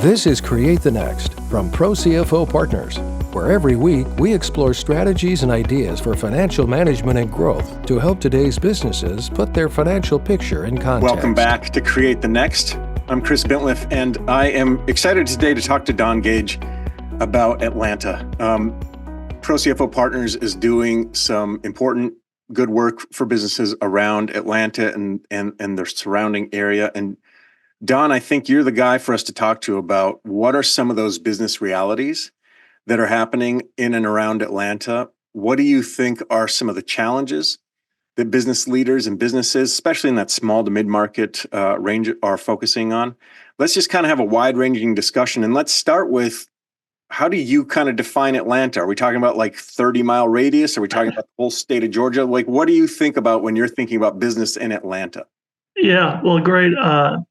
This is Create the Next from ProCFO Partners, where every week we explore strategies and ideas for financial management and growth to help today's businesses put their financial picture in context. Welcome back to Create the Next. I'm Chris Bintliff, and I am excited today to talk to Don Gage about Atlanta. ProCFO Partners is doing some important good work for businesses around Atlanta and their surrounding area. And Don, I think you're the guy for us to talk to about what are some of those business realities that are happening in and around Atlanta. What do you think are some of the challenges that business leaders and businesses, especially in that small to mid-market range, are focusing on? Let's just kind of have a wide-ranging discussion. And let's start with, how do you kind of define Atlanta? Are we talking about like 30-mile radius? Are we talking about the whole state of Georgia? Like, what do you think about when you're thinking about business in Atlanta? Yeah, well, great.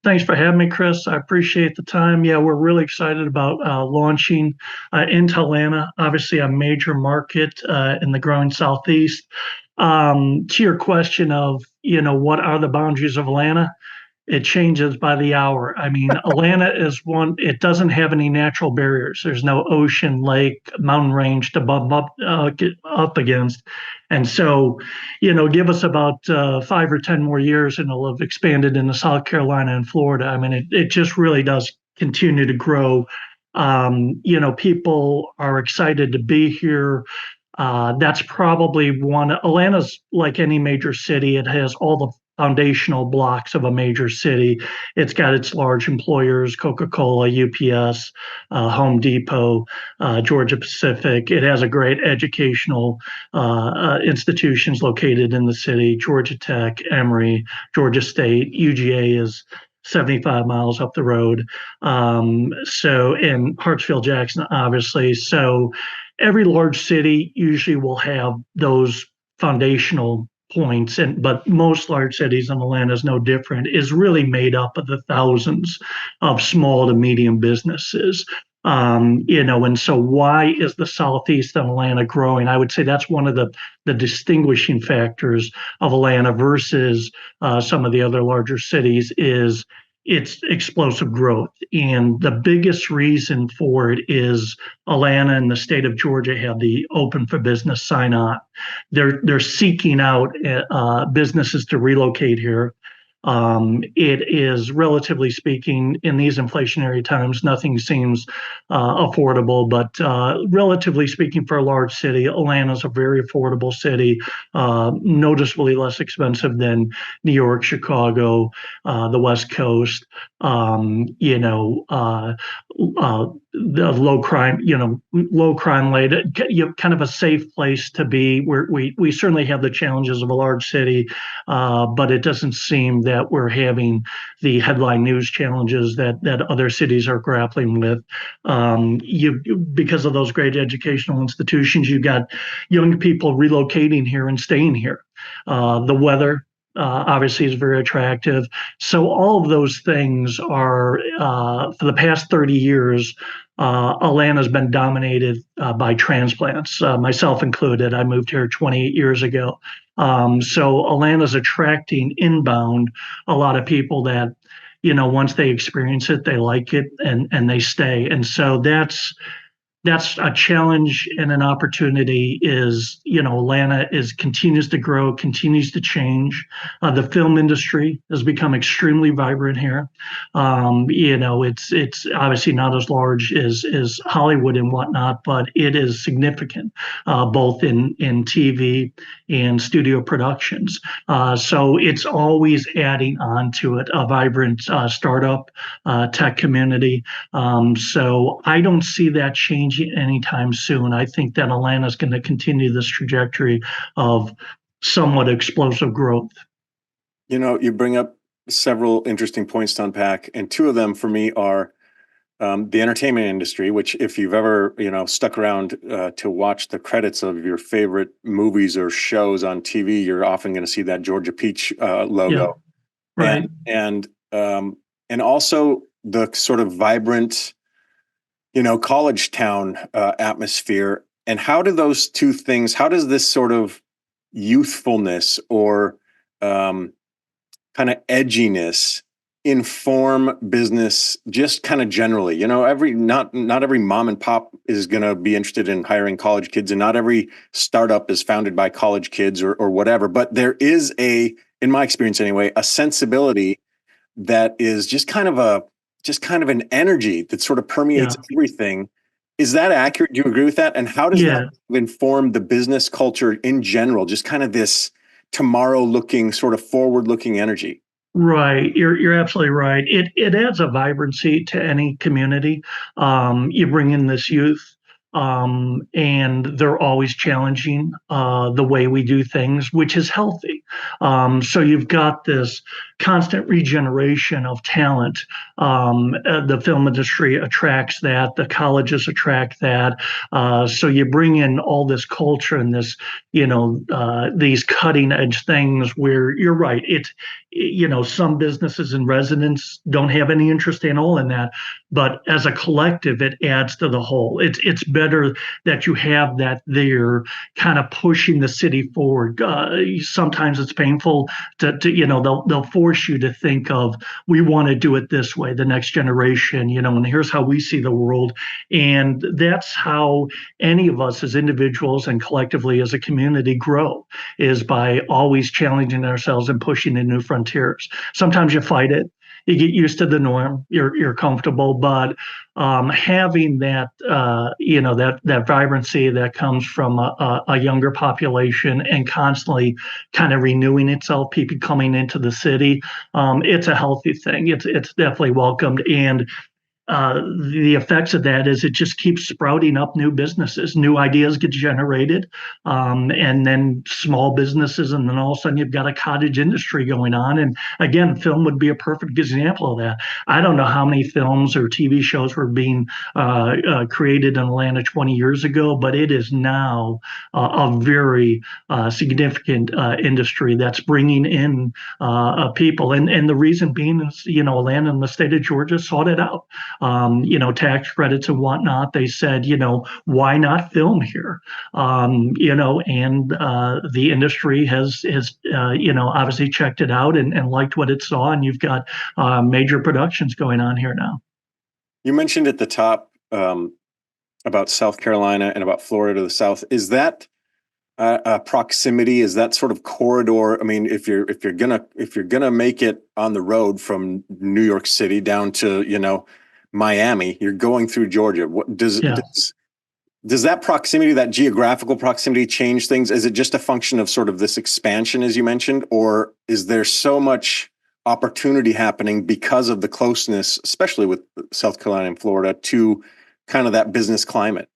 Thanks for having me, Chris. I appreciate the time. Yeah, we're really excited about launching into Atlanta, obviously a major market in the growing Southeast. To your question of, what are the boundaries of Atlanta? It changes by the hour. I mean, Atlanta is one, it doesn't have any natural barriers. There's no ocean, lake, mountain range to bump up against. And so, give us about 5 or 10 more years and it'll have expanded into South Carolina and Florida. I mean, it just really does continue to grow. People are excited to be here. That's probably Atlanta's like any major city. It has all the foundational blocks of a major city. It's got its large employers, Coca-Cola, UPS, Home Depot, Georgia Pacific. It has a great educational institutions located in the city, Georgia Tech, Emory, Georgia State. UGA is 75 miles up the road. So in Hartsfield Jackson, obviously. So every large city usually will have those foundational points, but most large cities, in Atlanta is no different, is really made up of the thousands of small to medium businesses. And so why is the Southeast of Atlanta growing? I would say that's one of the distinguishing factors of Atlanta versus some of the other larger cities is its explosive growth. And the biggest reason for it is Atlanta and the state of Georgia have the open for business sign on. They're seeking out businesses to relocate here. It is, relatively speaking, in these inflationary times, nothing seems affordable, but relatively speaking, for a large city, Atlanta is a very affordable city, noticeably less expensive than New York, Chicago, the West Coast. The low crime rate, kind of a safe place to be. We certainly have the challenges of a large city, but it doesn't seem that we're having the headline news challenges that other cities are grappling with. Because of those great educational institutions, you've got young people relocating here and staying here. The weather, obviously, is very attractive. So all of those things are, for the past 30 years, Atlanta's been dominated by transplants, myself included. I moved here 28 years ago. So Atlanta's attracting inbound a lot of people that, once they experience it, they like it and they stay. And so that's a challenge and an opportunity. Is Atlanta continues to grow, continues to change. The film industry has become extremely vibrant here. It's obviously not as large as Hollywood and whatnot, but it is significant, both in TV and studio productions. So it's always adding on to it, a vibrant startup tech community. So I don't see that changing anytime soon. I think that Atlanta is going to continue this trajectory of somewhat explosive growth. You bring up several interesting points to unpack, and two of them for me are the entertainment industry, which, if you've ever stuck around to watch the credits of your favorite movies or shows on TV, you're often going to see that Georgia Peach logo. Yeah, right. And also the sort of vibrant college town atmosphere. And how do those two things, how does this sort of youthfulness or kind of edginess inform business just kind of generally? Not every mom and pop is going to be interested in hiring college kids, and not every startup is founded by college kids or whatever. But there is in my experience anyway, a sensibility that is just kind of an energy that sort of permeates everything. Is that accurate? Do you agree with that? And how does that inform the business culture in general? Just kind of this tomorrow-looking, sort of forward-looking energy. Right, you're absolutely right. It adds a vibrancy to any community. You bring in this youth, and they're always challenging the way we do things, which is healthy. So you've got this constant regeneration of talent. The film industry attracts that. The colleges attract that. So you bring in all this culture and this, these cutting edge things where you're right. Some businesses and residents don't have any interest at all in that, but as a collective, it adds to the whole. It's better that you have that there, kind of pushing the city forward. Sometimes it's painful to they'll force you to think of, we want to do it this way, the next generation, and here's how we see the world. And that's how any of us as individuals and collectively as a community grow, is by always challenging ourselves and pushing in new frontiers. Sometimes you fight it. You get used to the norm. You're comfortable, but having that that vibrancy that comes from a younger population and constantly kind of renewing itself, people coming into the city, it's a healthy thing. It's definitely welcomed, and the effects of that is it just keeps sprouting up new businesses, new ideas get generated, and then small businesses, and then all of a sudden you've got a cottage industry going on. And again, film would be a perfect example of that. I don't know how many films or TV shows were being created in Atlanta 20 years ago, but it is now a very significant industry that's bringing in people. And the reason being is, Atlanta and the state of Georgia sought it out. Tax credits and whatnot. They said, why not film here? And the industry has obviously checked it out and liked what it saw. And you've got major productions going on here now. You mentioned at the top about South Carolina and about Florida to the south. Is that proximity? Is that sort of corridor? I mean, if you're gonna make it on the road from New York City down to Miami, you're going through Georgia. What does that proximity, that geographical proximity, change things? Is it just a function of sort of this expansion, as you mentioned, or is there so much opportunity happening because of the closeness, especially with South Carolina and Florida, to kind of that business climate?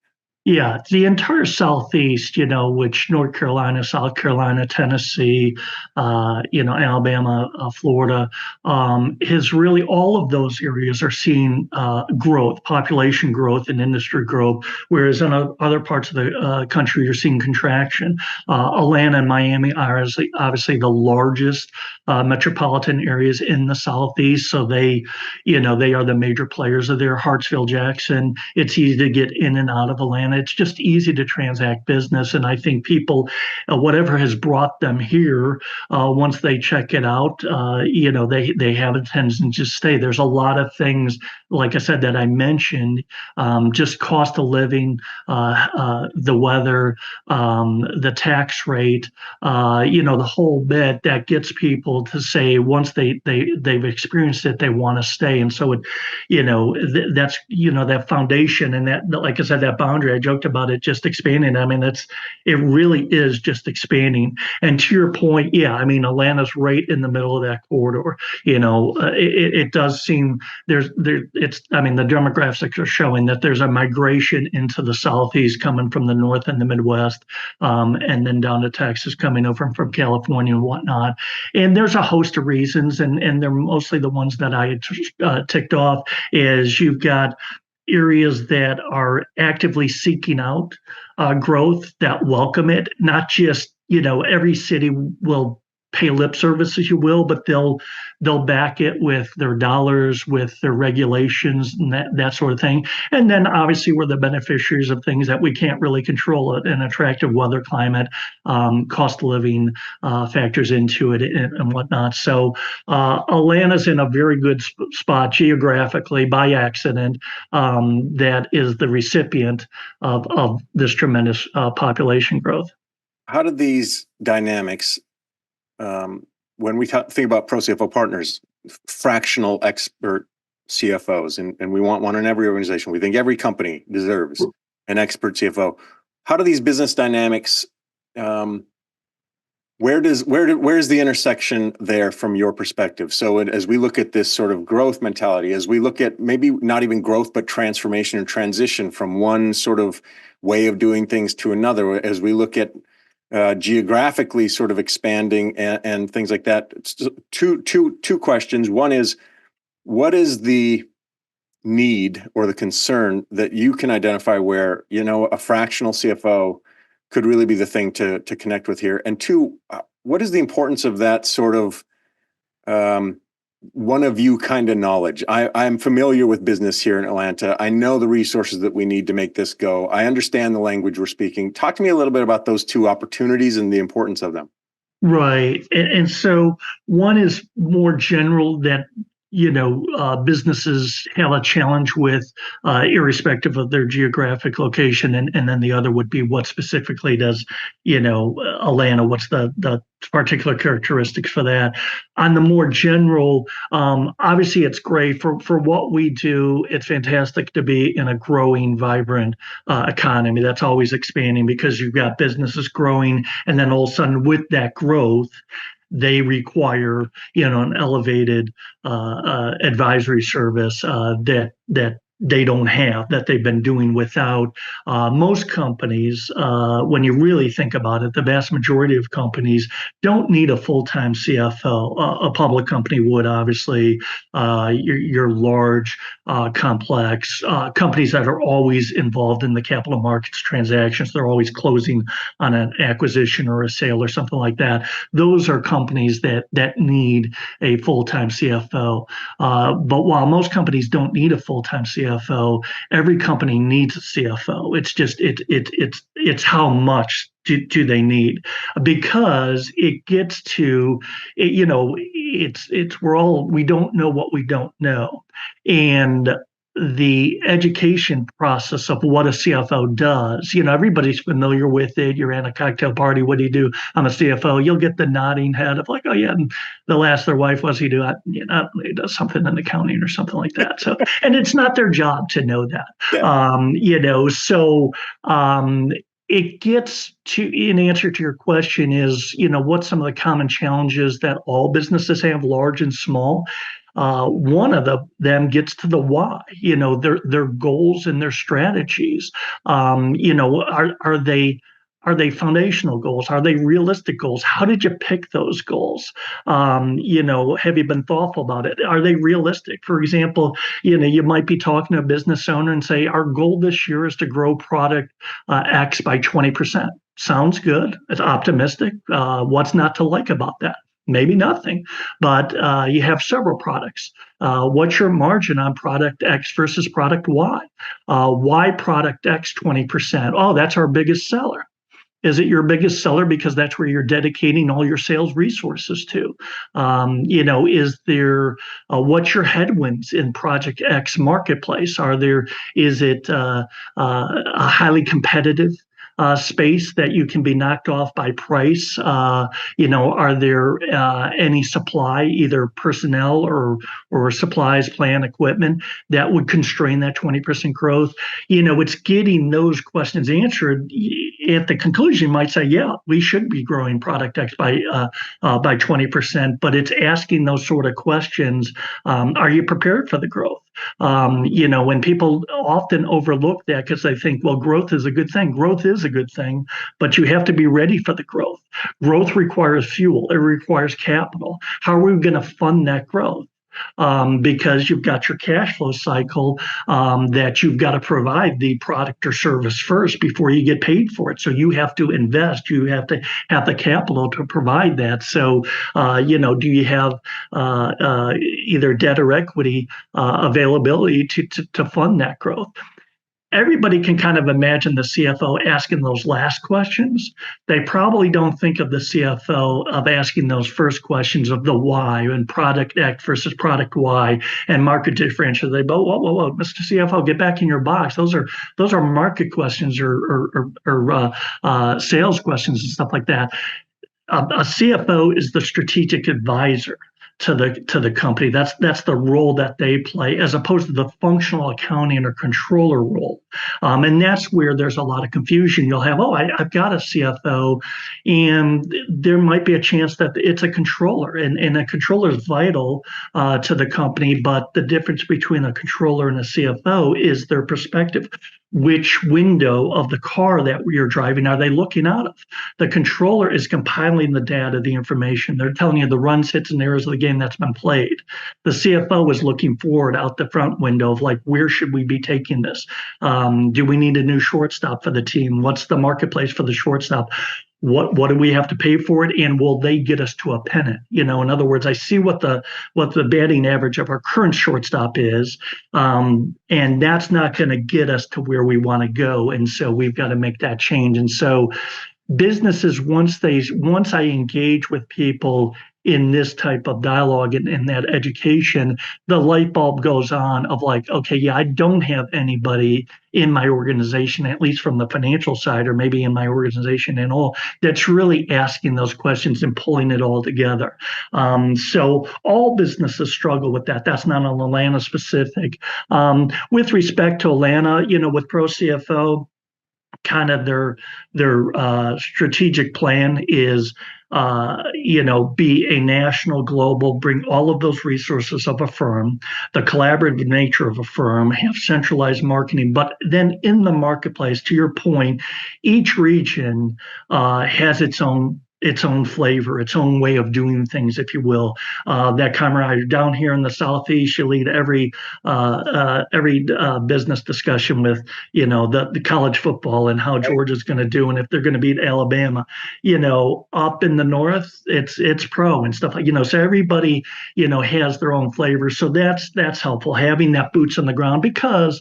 Yeah, the entire Southeast, which North Carolina, South Carolina, Tennessee, Alabama, Florida, is really, all of those areas are seeing growth, population growth and industry growth, whereas in other parts of the country, you're seeing contraction. Atlanta and Miami are obviously the largest metropolitan areas in the Southeast, so they are the major players of there. Hartsville, Jackson, it's easy to get in and out of Atlanta. It's just easy to transact business. And I think people, whatever has brought them here, once they check it out, they have a tendency to stay. There's a lot of things, like I said, that I mentioned, just cost of living, the weather, the tax rate, the whole bit that gets people to say, once they've experienced it, they want to stay. And so that's that foundation, and that, like I said, that boundary, I joked about it just expanding. I mean, it really is just expanding. And to your point, Atlanta's right in the middle of that corridor. It does seem the demographics are showing that there's a migration into the Southeast coming from the North and the Midwest, and then down to Texas, coming over from California and whatnot. And there's a host of reasons, and they're mostly the ones that I had ticked off. Is you've got areas that are actively seeking out growth, that welcome it, not just, every city will pay lip service, if you will, but they'll back it with their dollars, with their regulations, and that sort of thing. And then obviously we're the beneficiaries of things that we can't really control. An attractive weather climate, cost of living factors into it, and whatnot. So Atlanta's in a very good spot geographically by accident. That is the recipient of this tremendous population growth. How do these dynamics, when we think about ProCFO partners, fractional expert CFOs, and we want one in every organization. We think every company deserves an expert CFO. How do these business dynamics, where's the intersection there from your perspective? So as we look at this sort of growth mentality, as we look at maybe not even growth, but transformation or transition from one sort of way of doing things to another, as we look at geographically sort of expanding and things like that. Two questions. One is, what is the need or the concern that you can identify where, a fractional CFO could really be the thing to connect with here? And two, what is the importance of that sort of one of you kind of knowledge? I'm familiar with business here in Atlanta. I know the resources that we need to make this go. I understand the language we're speaking. Talk to me a little bit about those two opportunities and the importance of them. Right. And so one is more general that businesses have a challenge with, irrespective of their geographic location, and then the other would be what specifically does, Atlanta, what's the particular characteristics for that. On the more general, obviously it's great for what we do. It's fantastic to be in a growing, vibrant economy that's always expanding, because you've got businesses growing, and then all of a sudden with that growth, they require, an elevated advisory service that they don't have, that they've been doing without. Most companies, when you really think about it, the vast majority of companies don't need a full-time CFO. A public company would, obviously. Your large, complex companies that are always involved in the capital markets transactions, they're always closing on an acquisition or a sale or something like that. Those are companies that need a full-time CFO. But while most companies don't need a full-time CFO, every company needs a CFO. It's just it's how much do they need, because it gets to, we don't know what we don't know, and the education process of what a CFO does. Everybody's familiar with it. You're at a cocktail party. What do you do? I'm a CFO. You'll get the nodding head of like, oh yeah. And they'll ask their wife, what's he do? He does something in accounting or something like that. So, and it's not their job to know that. Yeah. It gets to, in answer to your question is, what's some of the common challenges that all businesses have, large and small? One of them gets to the why, their goals and their strategies. Are they foundational goals? Are they realistic goals? How did you pick those goals? Have you been thoughtful about it? Are they realistic? For example, you might be talking to a business owner and say, our goal this year is to grow product X by 20%. Sounds good. It's optimistic. What's not to like about that? Maybe nothing, but you have several products. What's your margin on product X versus product Y? Why product X 20%? Oh, that's our biggest seller. Is it your biggest seller because that's where you're dedicating all your sales resources to? Is there, what's your headwinds in project X marketplace? Is it a highly competitive space that you can be knocked off by price? Are there any supply, either personnel or supplies, plant, equipment, that would constrain that 20% growth? It's getting those questions answered. At the conclusion, you might say, yeah, we should be growing product X by 20%, but it's asking those sort of questions. Are you prepared for the growth? When people often overlook that because they think, well, growth is a good thing. Growth is a good thing, but you have to be ready for the growth. Growth requires fuel. It requires capital. How are we going to fund that growth? because you've got your cash flow cycle that you've got to provide the product or service first before you get paid for it. So you have to invest, you have to have the capital to provide that. So, do you have either debt or equity availability to fund that growth? Everybody can kind of imagine the CFO asking those last questions. They probably don't think of the CFO of asking those first questions of the why and product X versus product Y and market differential. They go, whoa, Mr. CFO, get back in your box. Those are market questions or sales questions and stuff like that. A CFO is the strategic advisor to the company. That's the role that they play, as opposed to the functional accounting or controller role. And that's where there's a lot of confusion. You'll have, I've got a CFO, and there might be a chance that it's a controller, and a controller is vital to the company. But the difference between a controller and a CFO is their perspective. Which window of the car that you're driving are they looking out of? The controller is compiling the data, the information. They're telling you the runs, hits, and errors of the game that's been played. The CFO is looking forward out the front window of like, where should we be taking this? Do we need a new shortstop for the team? What's the marketplace for the shortstop? What do we have to pay for it, and will they get us to a pennant? In other words, I see what the batting average of our current shortstop is, and that's not going to get us to where we want to go, and so we've got to make that change. And so businesses, once I engage with people in this type of dialogue and in that education, the light bulb goes on of like, okay, yeah, I don't have anybody in my organization, at least from the financial side, or maybe in my organization and all, that's really asking those questions and pulling it all together. So all businesses struggle with that. That's not an Atlanta specific. With respect to Atlanta, with ProCFO, kind of their strategic plan is be a national, global, bring all of those resources of a firm, the collaborative nature of a firm, have centralized marketing. But then in the marketplace, to your point, each region has its own flavor, its own way of doing things, if you will. That camaraderie down here in the Southeast, you lead every business discussion with, the college football and how Georgia's going to do, and if they're going to beat Alabama. Up in the North, it's pro and stuff like, so everybody, has their own flavor. So that's helpful, having that boots on the ground, because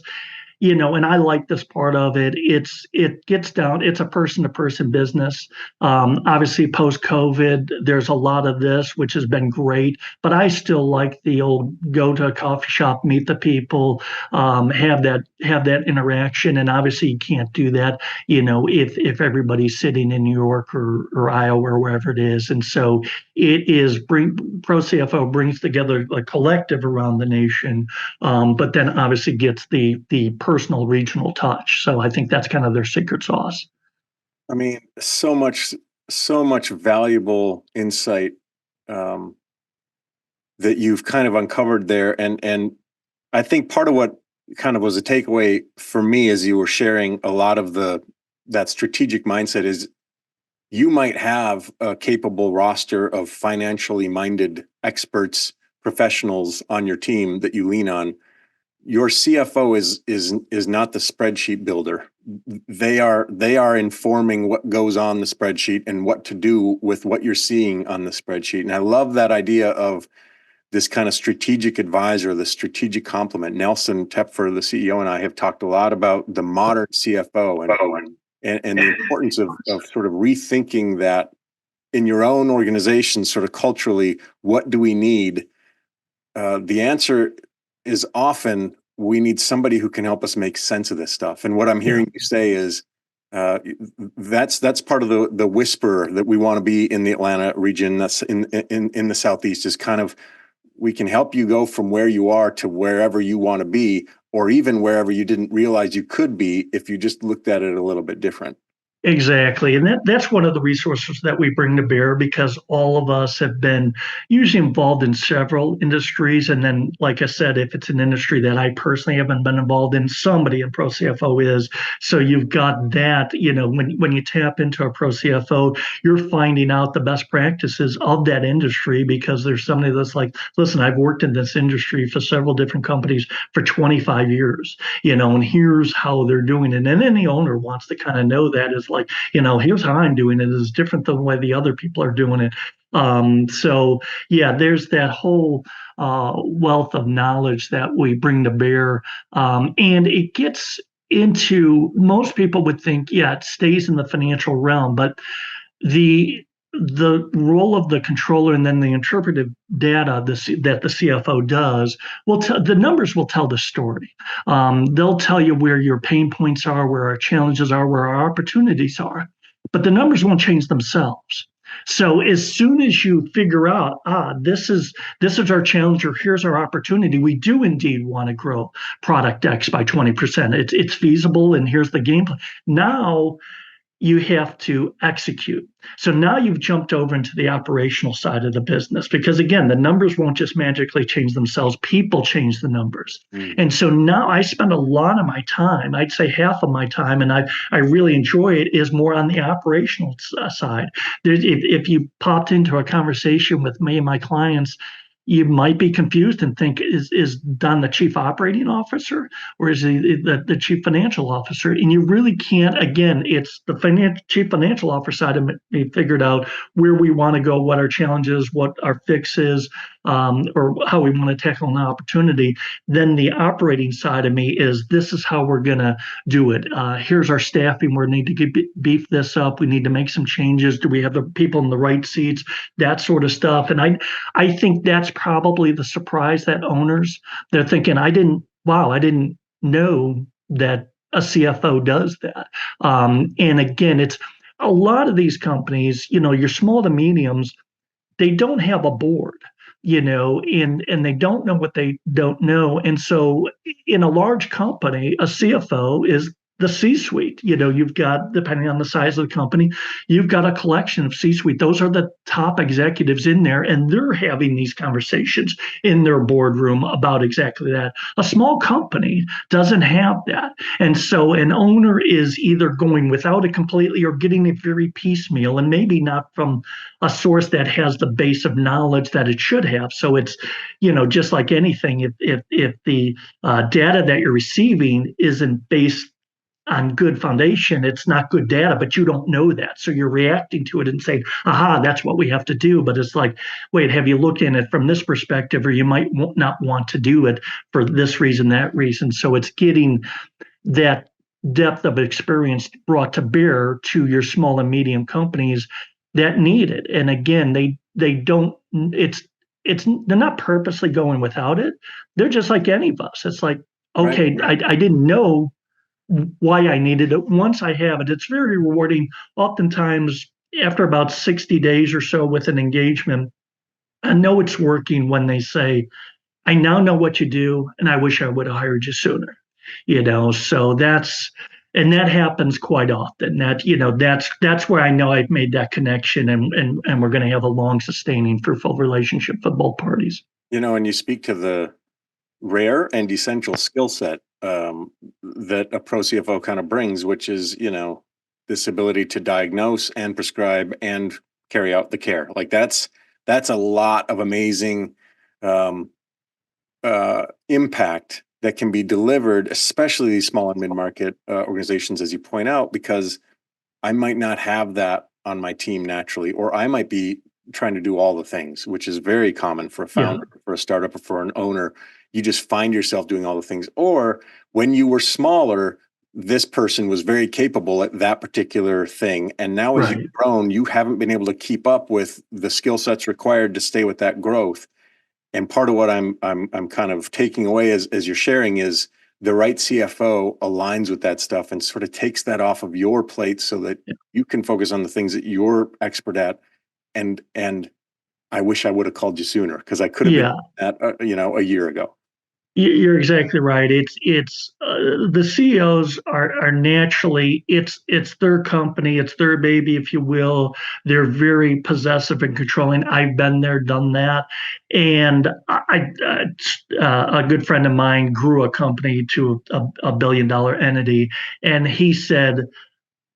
and I like this part of it. It gets down. It's a person-to-person business. Obviously, post-COVID, there's a lot of this, which has been great. But I still like the old go to a coffee shop, meet the people, have that interaction. And obviously, you can't do that, if everybody's sitting in New York or Iowa or wherever it is. And so it is ProCFO brings together a collective around the nation, but then obviously gets the personal regional touch. So I think that's kind of their secret sauce. I mean, so much valuable insight that you've kind of uncovered there. And I think part of what kind of was a takeaway for me as you were sharing a lot of that strategic mindset is you might have a capable roster of financially minded experts, professionals on your team that you lean on. Your CFO is not the spreadsheet builder. They are informing what goes on the spreadsheet and what to do with what you're seeing on the spreadsheet. And I love that idea of this kind of strategic advisor, the strategic complement. Nelson Tepfer, the CEO, and I have talked a lot about the modern CFO and the importance of sort of rethinking that in your own organization, sort of culturally. What do we need? The answer is often we need somebody who can help us make sense of this stuff. And what I'm hearing you say is that's part of the whisper that we want to be in the Atlanta region. That's in the Southeast, is kind of, we can help you go from where you are to wherever you want to be, or even wherever you didn't realize you could be if you just looked at it a little bit different. Exactly. And that's one of the resources that we bring to bear because all of us have been usually involved in several industries. And then, like I said, if it's an industry that I personally haven't been involved in, somebody in ProCFO is. So you've got that, when you tap into a ProCFO, you're finding out the best practices of that industry because there's somebody that's like, listen, I've worked in this industry for several different companies for 25 years, and here's how they're doing it. And then the owner wants to kind of know that is like, here's how I'm doing it is different than the way the other people are doing it. So yeah, there's that whole wealth of knowledge that we bring to bear. And it gets into most people would think, yeah, it stays in the financial realm, but the the role of the controller and then the interpretive data that the CFO does the numbers will tell the story. They'll tell you where your pain points are, where our challenges are, where our opportunities are, but the numbers won't change themselves. So as soon as you figure out, this is our challenge or here's our opportunity, we do indeed want to grow product X by 20%. It's feasible and here's the game plan. Now you have to execute. So now you've jumped over into the operational side of the business because again, the numbers won't just magically change themselves. People change the numbers. And so now I spend a lot of my time, I'd say half of my time, and I really enjoy it, is more on the operational side. If you popped into a conversation with me and my clients, you might be confused and think, is Don the chief operating officer or is he the chief financial officer? And you really can't, again, it's the chief financial officer side of me figured out where we want to go, what our challenge is, what our fix is, or how we want to tackle an opportunity. Then the operating side of me is this is how we're going to do it. Here's our staffing. We need to beef this up. We need to make some changes. Do we have the people in the right seats? That sort of stuff. And I think that's probably the surprise that owners, they're thinking, I didn't know that a CFO does that. And again, it's a lot of these companies, your small to mediums, they don't have a board, and they don't know what they don't know. And so in a large company, a CFO is the C-suite. You've got, depending on the size of the company, you've got a collection of C-suite. Those are the top executives in there, and they're having these conversations in their boardroom about exactly that. A small company doesn't have that. And so an owner is either going without it completely or getting it very piecemeal, and maybe not from a source that has the base of knowledge that it should have. So it's, just like anything, if the data that you're receiving isn't based on good foundation, it's not good data, but you don't know that. So you're reacting to it and saying, aha, that's what we have to do. But it's like, wait, have you looked in it from this perspective, or you might not want to do it for this reason, that reason. So it's getting that depth of experience brought to bear to your small and medium companies that need it. And again, they don't, they're not purposely going without it. They're just like any of us. It's like, okay, right. I didn't know why I needed it. Once I have it, it's very rewarding. Oftentimes, after about 60 days or so with an engagement, I know it's working when they say, I now know what you do, and I wish I would have hired you sooner. So and that happens quite often. That's where I know I've made that connection, and we're going to have a long, sustaining, fruitful relationship for both parties. And you speak to the rare and essential skill set that a pro CFO kind of brings, which is, this ability to diagnose and prescribe and carry out the care. Like that's a lot of amazing impact that can be delivered, especially these small and mid-market organizations, as you point out, because I might not have that on my team naturally, or I might be trying to do all the things, which is very common for a founder, for a startup, or for an owner. You just find yourself doing all the things. Or when you were smaller, this person was very capable at that particular thing. And now as you've grown, you haven't been able to keep up with the skill sets required to stay with that growth. And part of what I'm kind of taking away as you're sharing is the right CFO aligns with that stuff and sort of takes that off of your plate so that you can focus on the things that you're expert at. And I wish I would have called you sooner because I could have been at, a year ago. You're exactly right. It's the CEOs are naturally it's their company, it's their baby, if you will. They're very possessive and controlling. I've been there, done that, and a good friend of mine grew a company to a billion-dollar entity, and he said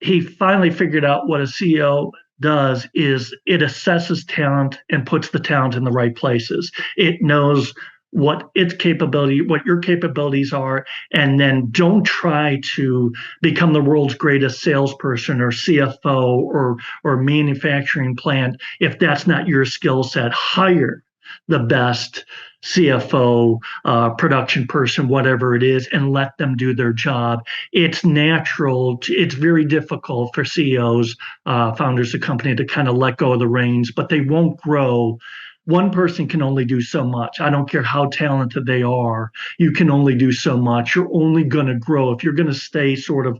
he finally figured out what a CEO does is it assesses talent and puts the talent in the right places. It knows what its capability, what your capabilities are, and then don't try to become the world's greatest salesperson or CFO or manufacturing plant if that's not your skill set. Hire the best CFO, production person, whatever it is, and let them do their job. It's natural. It's very difficult for CEOs, founders of company, to kind of let go of the reins, but they won't grow. One person can only do so much. I don't care how talented they are. You can only do so much. You're only going to grow if you're going to stay sort of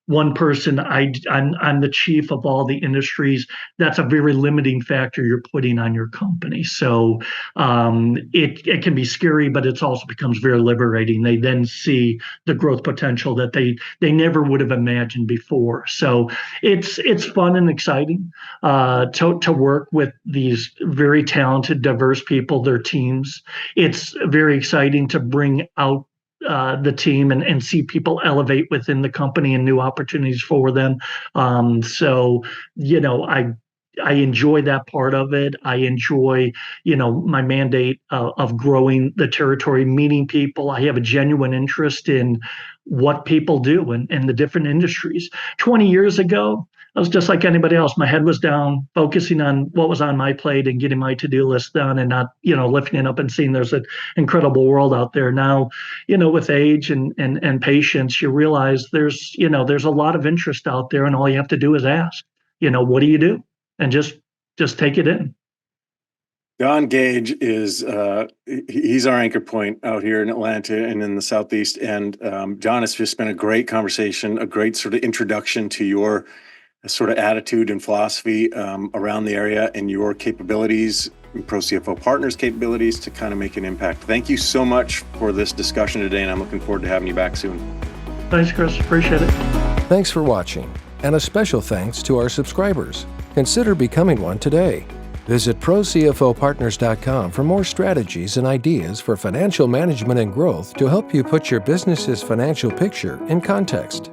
one person. I'm the chief of all the industries. That's a very limiting factor you're putting on your company. So it can be scary, but it also becomes very liberating. They then see the growth potential that they never would have imagined before. So it's fun and exciting to work with these very talented, diverse people, their teams. It's very exciting to bring out the team and see people elevate within the company and new opportunities for them. So, I enjoy that part of it. I enjoy, my mandate of growing the territory, meeting people. I have a genuine interest in what people do in the different industries. 20 years ago, I was just like anybody else. My head was down, focusing on what was on my plate and getting my to-do list done and not, lifting it up and seeing there's an incredible world out there. Now, with age and patience, you realize there's a lot of interest out there, and all you have to do is ask, what do you do? And just take it in. Don Gage is he's our anchor point out here in Atlanta and in the Southeast. And John, it's just been a great conversation, a great sort of introduction to your sort of attitude and philosophy around the area and your capabilities, ProCFO Partners' capabilities to kind of make an impact. Thank you so much for this discussion today, and I'm looking forward to having you back soon. Thanks, Chris. Appreciate it. Thanks for watching, and a special thanks to our subscribers. Consider becoming one today. Visit ProCFOPartners.com for more strategies and ideas for financial management and growth to help you put your business's financial picture in context.